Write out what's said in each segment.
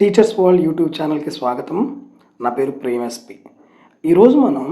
Teachers world YouTube ఛానల్కి స్వాగతం. నా పేరు ప్రేమ్ ఎస్పి. ఈరోజు మనం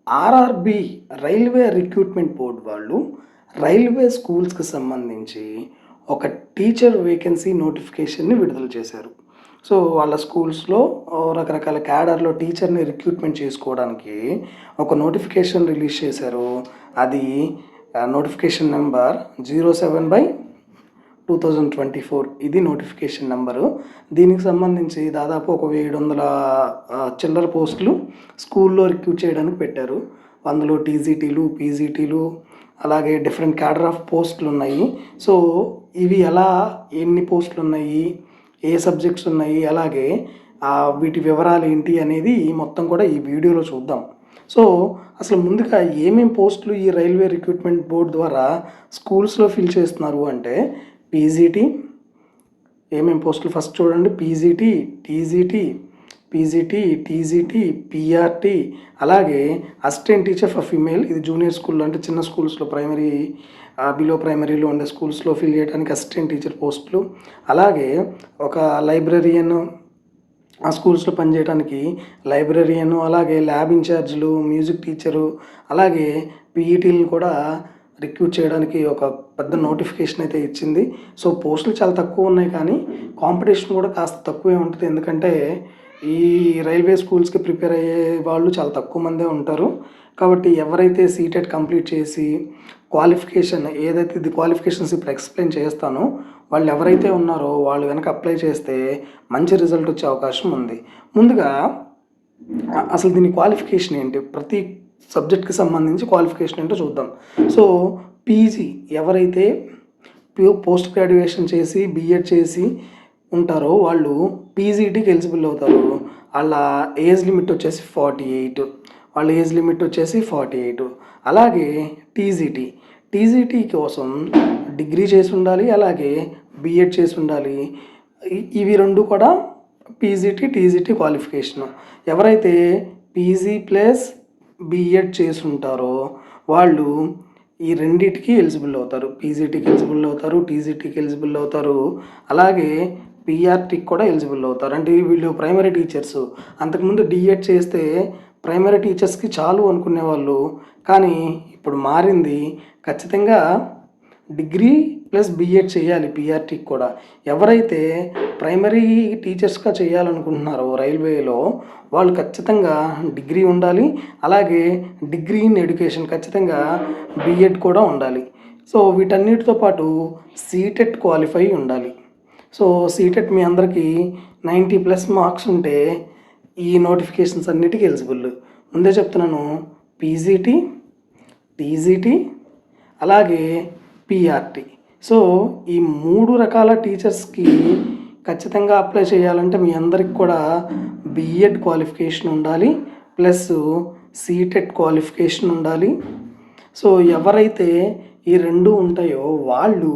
ఆర్ఆర్బి రైల్వే రిక్రూట్మెంట్ బోర్డు వాళ్ళు రైల్వే స్కూల్స్కి సంబంధించి ఒక టీచర్ వేకెన్సీ నోటిఫికేషన్ని విడుదల చేశారు. సో వాళ్ళ స్కూల్స్లో రకరకాల క్యాడర్లో టీచర్ని రిక్రూట్మెంట్ చేసుకోవడానికి ఒక నోటిఫికేషన్ రిలీజ్ చేశారు. అది నోటిఫికేషన్ నెంబర్ 07/2024. ఇది నోటిఫికేషన్ నెంబరు. దీనికి సంబంధించి దాదాపు ఒక 700 చిల్లర పోస్టులు స్కూల్లో రిక్రూట్ చేయడానికి పెట్టారు. అందులో టీజీటీలు, పీజీటీలు, అలాగే డిఫరెంట్ క్యాడర్ ఆఫ్ పోస్టులు ఉన్నాయి. సో ఇవి ఎన్ని పోస్టులు ఉన్నాయి, ఏ సబ్జెక్ట్స్ ఉన్నాయి, అలాగే వీటి వివరాలు ఏంటి అనేది మొత్తం కూడా ఈ వీడియోలో చూద్దాం. సో అసలు ముందుగా ఏమేం పోస్టులు ఈ రైల్వే రిక్రూట్మెంట్ బోర్డు ద్వారా స్కూల్స్లో ఫిల్ చేస్తున్నారు అంటే పీజీటీ ఏమేం పోస్టులు ఫస్ట్ చూడండి. పీజీటీ, టీజీటీ, పీఆర్టీ, అలాగే అసిస్టెంట్ టీచర్ ఫర్ ఫీమేల్. ఇది జూనియర్ స్కూల్లో అంటే చిన్న స్కూల్స్లో ప్రైమరీ బిలో ప్రైమరీలో ఉండే స్కూల్స్లో ఫిల్ చేయడానికి అసిస్టెంట్ టీచర్ పోస్టులు. అలాగే ఒక లైబ్రరియన్, ఆ స్కూల్స్లో పనిచేయడానికి లైబ్రరియన్, అలాగే ల్యాబ్ ఇన్ఛార్జ్లు, మ్యూజిక్ టీచరు, అలాగే పీఈటీలను కూడా రిక్రూట్ చేయడానికి ఒక పెద్ద నోటిఫికేషన్ అయితే ఇచ్చింది. సో పోస్టులు చాలా తక్కువ ఉన్నాయి, కానీ కాంపిటీషన్ కూడా కాస్త తక్కువే ఉంటుంది. ఎందుకంటే ఈ రైల్వే స్కూల్స్కి ప్రిపేర్ అయ్యే వాళ్ళు చాలా తక్కువ మందే ఉంటారు. కాబట్టి ఎవరైతే సీటెట్ కంప్లీట్ చేసి క్వాలిఫికేషన్ ఏదైతే ఇది క్వాలిఫికేషన్స్ ఇప్పుడు ఎక్స్ప్లెయిన్ చేస్తానో వాళ్ళు ఎవరైతే ఉన్నారో వాళ్ళు కనుక అప్లై చేస్తే మంచి రిజల్ట్ వచ్చే అవకాశం ఉంది. ముందుగా అసలు దీని క్వాలిఫికేషన్ ఏంటి, ప్రతి సబ్జెక్ట్కి సంబంధించి క్వాలిఫికేషన్ ఏంటో చూద్దాం. సో పీజీ ఎవరైతే పోస్ట్ గ్రాడ్యుయేషన్ చేసి బీఎడ్ చేసి ఉంటారో వాళ్ళు పీజీటీకి ఎలిజిబుల్ అవుతారు. వాళ్ళ ఏజ్ లిమిట్ వచ్చేసి 48. అలాగే టీజీటీ కోసం డిగ్రీ చేసి ఉండాలి, అలాగే బీఎడ్ చేసి ఉండాలి. ఇవి రెండు కూడా టీజీటీ క్వాలిఫికేషను. ఎవరైతే పీజీ ప్లస్ బీఎడ్ చేసి ఉంటారో వాళ్ళు ఈ రెండింటికి ఎలిజిబుల్ అవుతారు. పీజీటీకి ఎలిజిబుల్ అవుతారు, టీజీటీకి ఎలిజిబుల్ అవుతారు, అలాగే పీఆర్టీకి కూడా ఎలిజిబుల్ అవుతారు. అంటే వీళ్ళు ప్రైమరీ టీచర్స్. అంతకుముందు డిఎడ్ చేస్తే ప్రైమరీ టీచర్స్కి చాలు అనుకునేవాళ్ళు, కానీ ఇప్పుడు మారింది. ఖచ్చితంగా డిగ్రీ ప్లస్ బీఎడ్ చేయాలి పీఆర్టీకి కూడా. ఎవరైతే ప్రైమరీ టీచర్స్గా చేయాలనుకుంటున్నారో రైల్వేలో వాళ్ళు ఖచ్చితంగా డిగ్రీ ఉండాలి, అలాగే డిగ్రీ ఇన్ ఎడ్యుకేషన్ ఖచ్చితంగా బీఎడ్ కూడా ఉండాలి. సో వీటన్నిటితో పాటు సీటెట్ క్వాలిఫై ఉండాలి. సో సీటెట్ మీ అందరికీ 90+ మార్క్స్ ఉంటే ఈ నోటిఫికేషన్స్ అన్నిటికీ ఎలిజిబుల్. ముందే చెప్తున్నాను, పీజీటీ, టీజీటీ, అలాగే పీఆర్టీ. సో ఈ 3 రకాల టీచర్స్కి ఖచ్చితంగా అప్లై చేయాలంటే మీ అందరికి కూడా బీఎడ్ క్వాలిఫికేషన్ ఉండాలి, ప్లస్ సీటెట్ క్వాలిఫికేషన్ ఉండాలి. సో ఎవరైతే ఈ 2 ఉంటాయో వాళ్ళు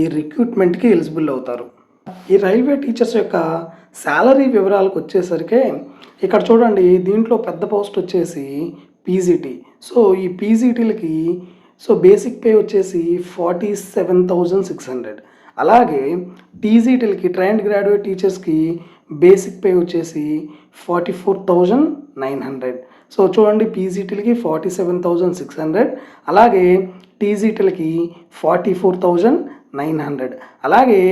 ఈ రిక్రూట్మెంట్కి ఎలిజిబుల్ అవుతారు. ఈ రైల్వే టీచర్స్ యొక్క శాలరీ వివరాలకు వచ్చేసరికి ఇక్కడ చూడండి, దీంట్లో పెద్ద పోస్ట్ వచ్చేసి పీజీటీ. సో ఈ పీజీటీలకి బేసిక్ పే వచ్చేసి 47,600. అలాగే టీజీటీలకి ట్రైన్డ్ గ్రాడ్యుయేట్ టీచర్స్కి బేసిక్ పే వచ్చేసి 44,900. సో చూడండి, పీజీటీలకి 47,600, అలాగే టీజీటీలకి 44,900. అలాగే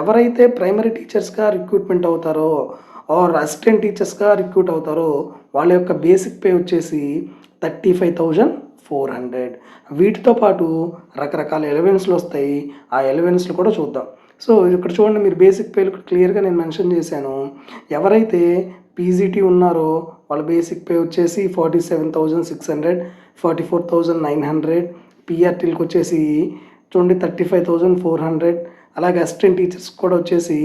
ఎవరైతే ప్రైమరీ టీచర్స్గా రిక్రూట్మెంట్ అవుతారో ఆర్ అసిస్టెంట్ టీచర్స్గా రిక్రూట్ అవుతారో వాళ్ళ యొక్క బేసిక్ పే వచ్చేసి 35,400. వీటితో పాటు రకరకాల ఎలవెన్స్లు వస్తాయి. ఆ ఎలవెన్స్లు కూడా చూద్దాం. సో ఇక్కడ చూడండి, మీరు బేసిక్ పేలు క్లియర్గా నేను మెన్షన్ చేశాను. ఎవరైతే పీజీటీ ఉన్నారో వాళ్ళ బేసిక్ పే వచ్చేసి 47,600, 44,900. పీఆర్టీలకు వచ్చేసి చూడండి 35,400. అలాగే అసిస్టెంట్ టీచర్స్ కూడా వచ్చేసి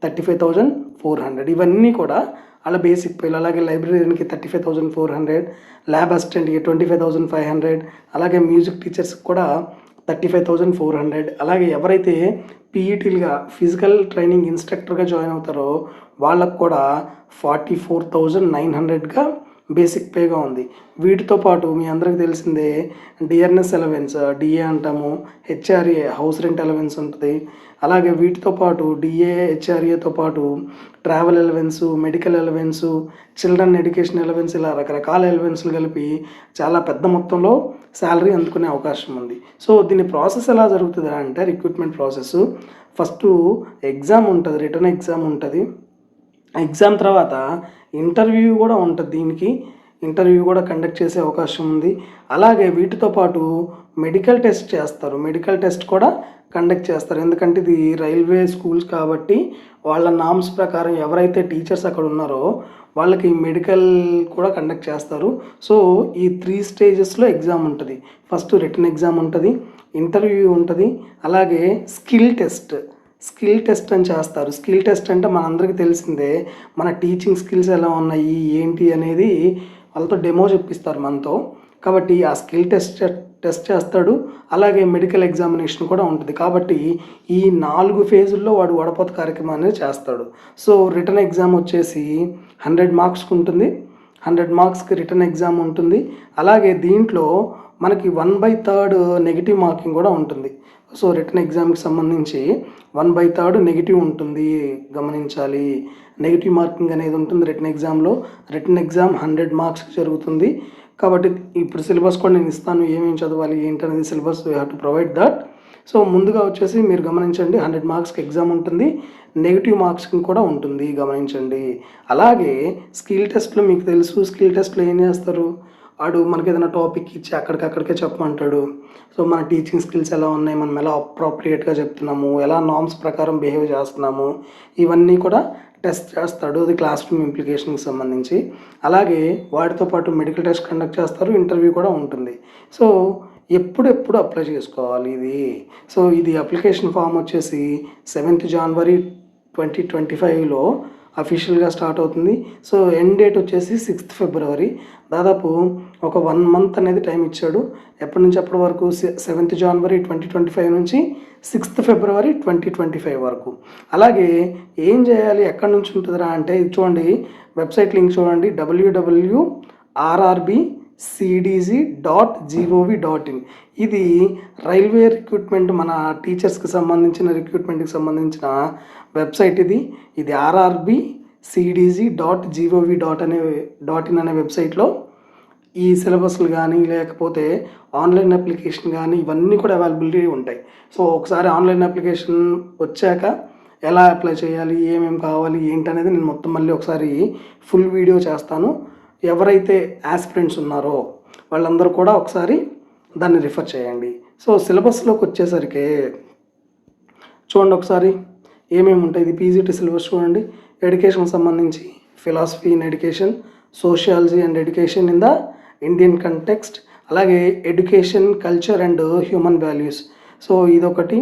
35,400. ఇవన్నీ కూడా అలా బేసిక్ పేలు. అలాగే లైబ్రరీకి 35,400, ల్యాబ్ అసిస్టెంట్కి 25,500, అలాగే మ్యూజిక్ టీచర్స్కి కూడా 35,400. అలాగే ఎవరైతే పీఈటీలుగా ఫిజికల్ ట్రైనింగ్ ఇన్స్ట్రక్టర్గా జాయిన్ అవుతారో వాళ్ళకు కూడా 44,900గా బేసిక్ పేగా ఉంది. వీటితో పాటు మీ అందరికీ తెలిసిందే డిఆర్ఎస్ అలవెన్స్, డిఏ అంటాము, హెచ్ఆర్ఏ హౌస్ రెంట్ అలవెన్స్ ఉంటుంది. అలాగే వీటితో పాటు డిఏ హెచ్ఆర్ఏతో పాటు travel allowance, medical allowance, children education allowance, ఇలా రకరకాల అలవెన్స్లు కలిపి చాలా పెద్ద మొత్తంలో శాలరీ అందుకునే అవకాశం ఉంది. సో దీని ప్రాసెస్ ఎలా జరుగుతుంది అంటే రిక్రూట్మెంట్ ప్రాసెస్ ఫస్ట్ ఎగ్జామ్ ఉంటుంది, రిటర్న్ ఎగ్జామ్ ఉంటుంది. ఎగ్జామ్ తర్వాత ఇంటర్వ్యూ కూడా ఉంటుంది. దీనికి ఇంటర్వ్యూ కూడా కండక్ట్ చేసే అవకాశం ఉంది. అలాగే వీటితో పాటు మెడికల్ టెస్ట్ చేస్తారు, మెడికల్ టెస్ట్ కూడా కండక్ట్ చేస్తారు. ఎందుకంటే ఇది రైల్వే స్కూల్స్ కాబట్టి వాళ్ళ నామ్స్ ప్రకారం ఎవరైతే టీచర్స్ అక్కడ ఉన్నారో వాళ్ళకి మెడికల్ కూడా కండక్ట్ చేస్తారు. సో ఈ 3 స్టేజెస్లో ఎగ్జామ్ ఉంటుంది. ఫస్ట్ రిటర్న్ ఎగ్జామ్ ఉంటుంది, ఇంటర్వ్యూ ఉంటుంది, అలాగే స్కిల్ టెస్ట్ అని చేస్తారు. స్కిల్ టెస్ట్ అంటే మనందరికీ తెలిసిందే, మన టీచింగ్ స్కిల్స్ ఎలా ఉన్నాయి ఏంటి అనేది వాళ్ళతో డెమో చెప్పిస్తారు మనతో. కాబట్టి ఆ స్కిల్ టెస్ట్ చేస్తాడు. అలాగే మెడికల్ ఎగ్జామినేషన్ కూడా ఉంటుంది. కాబట్టి ఈ 4 ఫేజుల్లో వాడు వడపోత కార్యక్రమాన్ని చేస్తాడు. సో రిటర్న్ ఎగ్జామ్ వచ్చేసి 100 మార్క్స్కి ఉంటుంది. 100 మార్క్స్కి రిటర్న్ ఎగ్జామ్ ఉంటుంది. అలాగే దీంట్లో మనకి 1/3 నెగిటివ్ మార్కింగ్ కూడా ఉంటుంది. సో రిటర్న్ ఎగ్జామ్కి సంబంధించి 1/3 నెగిటివ్ ఉంటుంది, గమనించాలి. నెగిటివ్ మార్కింగ్ అనేది ఉంటుంది రిటర్న్ ఎగ్జామ్లో. రిటర్న్ ఎగ్జామ్ 100 మార్క్స్కి జరుగుతుంది. కాబట్టి ఇప్పుడు సిలబస్ కూడా నేను ఇస్తాను, ఏమేమి చదవాలి ఏంటనేది syllabus you have to provide that. So ముందుగా వచ్చేసి మీరు గమనించండి, 100 మార్క్స్కి ఎగ్జామ్ ఉంటుంది, నెగిటివ్ మార్క్స్కి కూడా ఉంటుంది, గమనించండి. అలాగే స్కిల్ టెస్ట్లో మీకు తెలుసు, స్కిల్ టెస్ట్లో ఏం చేస్తారు, వాడు మనకి ఏదైనా టాపిక్ ఇచ్చి అక్కడికక్కడికే చెప్పమంటాడు. సో మన టీచింగ్ స్కిల్స్ ఎలా ఉన్నాయి, మనం ఎలా అప్రోప్రియేట్గా చెప్తున్నాము, ఎలా నార్మ్స్ ప్రకారం బిహేవ్ చేస్తున్నాము, ఇవన్నీ కూడా టెస్ట్ చేస్తాడు. అది క్లాస్ రూమ్ ఇంప్లికేషన్కి సంబంధించి. అలాగే వాటితో పాటు మెడికల్ టెస్ట్ కండక్ట్ చేస్తారు, ఇంటర్వ్యూ కూడా ఉంటుంది. సో ఎప్పుడు అప్లై చేసుకోవాలి ఇది. సో ఇది అప్లికేషన్ ఫామ్ వచ్చేసి 7th January 2025లో అఫీషియల్గా స్టార్ట్ అవుతుంది. సో ఎండ్ డేట్ వచ్చేసి 6th February. దాదాపు ఒక 1 month అనేది టైం ఇచ్చాడు. ఎప్పటి నుంచి అప్పటి వరకు 7th January 2025 నుంచి 6th February 2025 వరకు. అలాగే ఏం చేయాలి, ఎక్కడి నుంచి ఉంటుందిరా అంటే ఇది చూడండి, వెబ్సైట్ లింక్ చూడండి, www.rrbcdg.gov.in. ఇది రైల్వే రిక్రూట్మెంట్, మన టీచర్స్కి సంబంధించిన రిక్రూట్మెంట్కి సంబంధించిన వెబ్సైట్ ఇది rrbcdg.gov.in అనే వెబ్సైట్లో ఈ సిలబస్లు కానీ లేకపోతే ఆన్లైన్ అప్లికేషన్ కానీ ఇవన్నీ కూడా అవైలబిలిటీ ఉంటాయి. సో ఒకసారి ఆన్లైన్ అప్లికేషన్ వచ్చాక ఎలా అప్లై చేయాలి, ఏమేమి కావాలి ఏంటనేది నేను మొత్తం మళ్ళీ ఒకసారి ఫుల్ వీడియో చేస్తాను. ఎవరైతే యాస్పిరెంట్స్ ఉన్నారో వాళ్ళందరూ కూడా ఒకసారి దాన్ని రిఫర్ చేయండి. సో సిలబస్లోకి వచ్చేసరికి చూడండి ఒకసారి ఏమేమి ఉంటాయి. ఇది పీజీటీ సిలబస్ చూడండి. ఎడ్యుకేషన్ సంబంధించి philosophy in education, sociology and education in the Indian context, అలాగే education, culture and human values. So ఇదొకటి.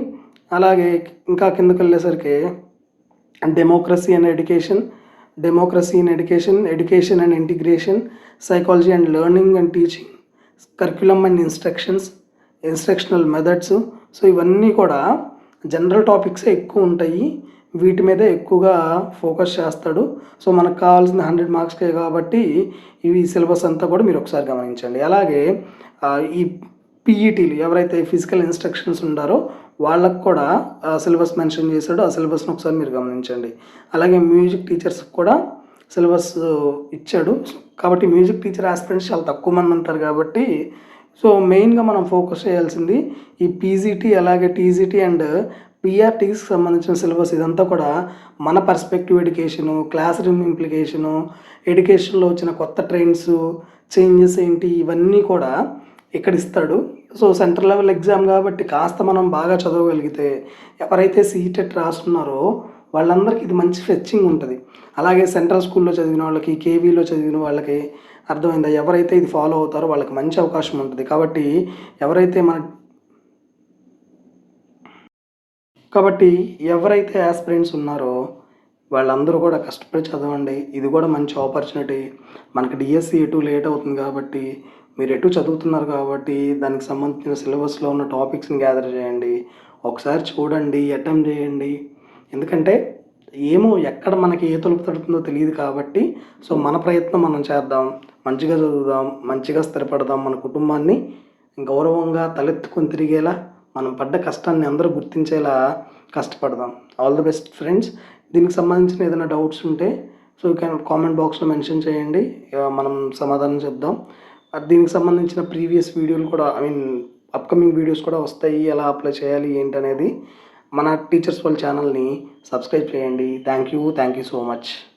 అలాగే ఇంకా కిందకి వెళ్ళేసరికి democracy and education, education and integration, psychology and learning and teaching, curriculum and instructional methods. So ఇవన్నీ కూడా general టాపిక్సే ఎక్కువ ఉంటాయి, వీటి మీదే ఎక్కువగా ఫోకస్ చేస్తాడు. సో మనకు కావాల్సిన 100 మార్క్స్కే కాబట్టి ఇవి సిలబస్ అంతా కూడా మీరు ఒకసారి గమనించండి. అలాగే ఈ పీఈటీలు ఎవరైతే ఫిజికల్ ఇన్స్ట్రక్షన్స్ ఉండారో వాళ్ళకు కూడా సిలబస్ మెన్షన్ చేశాడు. ఆ సిలబస్ని ఒకసారి మీరు గమనించండి. అలాగే మ్యూజిక్ టీచర్స్కి కూడా సిలబస్ ఇచ్చాడు. కాబట్టి మ్యూజిక్ టీచర్ ఆస్పిరెంట్స్ చాలా తక్కువ మంది ఉంటారు కాబట్టి సో మెయిన్గా మనం ఫోకస్ చేయాల్సింది ఈ పీజీటీ, అలాగే టీజీటీ అండ్ పిఆర్టీకి సంబంధించిన సిలబస్. ఇదంతా కూడా మన పర్స్పెక్టివ్ ఎడ్యుకేషను, క్లాస్ రూమ్ ఇంప్లికేషను, ఎడ్యుకేషన్లో వచ్చిన కొత్త ట్రెండ్స్, చేంజెస్ ఏంటి, ఇవన్నీ కూడా ఇక్కడ ఇస్తాడు. సో సెంట్రల్ లెవెల్ ఎగ్జామ్ కాబట్టి కాస్త మనం బాగా చదవగలిగితే ఎవరైతే సీటెట్ రాస్తున్నారో వాళ్ళందరికీ ఇది మంచి ఫెచ్చింగ్ ఉంటుంది. అలాగే సెంట్రల్ స్కూల్లో చదివిన వాళ్ళకి, కేవీలో చదివిన వాళ్ళకి అర్థమైందా, ఎవరైతే ఇది ఫాలో అవుతారో వాళ్ళకి మంచి అవకాశం ఉంటుంది. కాబట్టి ఎవరైతే యాస్పిరెంట్స్ ఉన్నారో వాళ్ళందరూ కూడా కష్టపడి చదవండి. ఇది కూడా మంచి ఆపర్చునిటీ. మనకి డిఎస్సి ఎటు లేట్ అవుతుంది కాబట్టి మీరు ఎటు చదువుతున్నారు కాబట్టి దానికి సంబంధించిన సిలబస్లో ఉన్న టాపిక్స్ని గ్యాదర్ చేయండి, ఒకసారి చూడండి, అటెంప్ట్ చేయండి. ఎందుకంటే ఏమో ఎక్కడ మనకి ఏ తలుపు తడుతుందో తెలియదు కాబట్టి సో మన ప్రయత్నం మనం చేద్దాం, మంచిగా చదువుదాం, మంచిగా స్థిరపడదాం, మన కుటుంబాన్ని గౌరవంగా తలెత్తుకొని తిరిగేలా మనం పడ్డ కష్టాన్ని అందరూ గుర్తించేలా కష్టపడదాం. All the best friends. దీనికి సంబంధించిన ఏదైనా డౌట్స్ ఉంటే సో యూ క్యాన్ కామెంట్ బాక్స్లో మెన్షన్ చేయండి, మనం సమాధానం చెప్దాం. దీనికి సంబంధించిన ప్రీవియస్ వీడియోలు కూడా అప్కమింగ్ వీడియోస్ కూడా వస్తాయి, ఎలా అప్లై చేయాలి ఏంటనేది. మన టీచర్స్ వాళ్ళ ఛానల్ని సబ్స్క్రైబ్ చేయండి. Thank you so much.